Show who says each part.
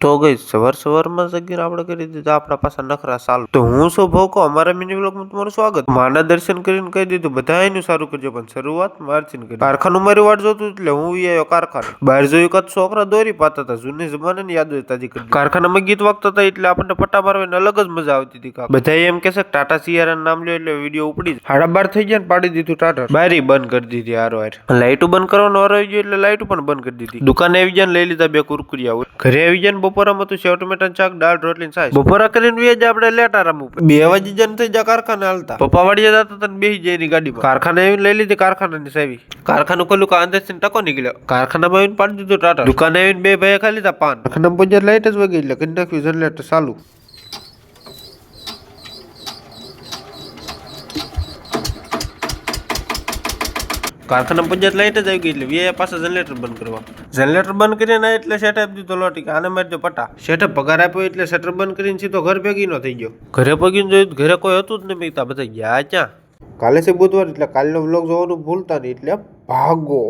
Speaker 1: તો ગઈ સવારમાં જગીને આપણે કરી દીધું આપણા પાછા નખરા ચાલુ. તો હું શું ભોકો અમારા મિની વ્લોગમાં તમારું સ્વાગત. માના દર્શન કરીને કહી દીધું બધા એનું સારું કરજો પણ શરૂઆત મારથી કરી. કારખાનું મારી વાટ જોતું એટલે હું આવ્યો કારખાને. બહાર જોયું કે છોકરા દોરી પાતા હતા. જૂની જમાનાની યાદો તાજી કરી. કારખાનામાં ગીત વાગતા હતા એટલે આપણને પટ્ટા મારવાની અલગ જ મજા આવતી હતી. બધા એમ કહેશે કે ટાટા સિયારાનું નામ લ્યો એટલે વિડીયો ઉપડી જાય. 12:30 થઈ ગયા ને પાડી દીધું ટાટા. બારી બંધ કરી દીધી હારો હાર. લાઈટો બંધ કરવાનો વારો આવી ગયો એટલે લાઈટો પણ બંધ કરી દીધી. દુકાને આવી ગયા લઈ લીધા 2 કુરકુરિયા. ઘરે આવી ગયા બપોરામાં તો સેવ ટમેટા શાક દાળ રોટલી છાશ. બપોરા કરીને વેજ આપણે લેટા રમવું. 2 વાગી જાય થઈ જા કારખાને હાલતા. પપ્પા વાડીએ જતા હતા ને બેસી જાય ગાડીમાં. કારખાને આવીને લઈ લીધી કારખાનાની ચાવી. કારખાનું ખોલ્યું કે અંદર ટકો નીકળ્યો. કારખાનામાં આવીને પાડી દીધું ટાટા. દુકાને આવીને 2 ભાઈ ખાઈ લીધા પાન. કારખાનામાં પહોંચ્યા લાઈટ જ વગી એટલે કરી નાખ્યું જનરેટર ચાલુ. કારખાના પંચાયત લાઈટ જ આવી ગઈ એટલે વે પાછા જનરેટર બંધ કરવા. જનરેટર બંધ કરીને એટલે સેટ આપી દીધો લોટી કે આને મારી દો પટા. સેટે પગાર આપ્યો એટલે શટર બંધ કરીને સીધો ઘર ભેગી નો થઈ ગયો. ઘરે પગીને જોયું ઘરે કોઈ હતું જ નહીં. બધા ગયા ક્યાં. કાલે છે બુધવાર એટલે કાલનો વ્લોગ જોવાનું ભૂલતા નહીં એટલે ભાગો.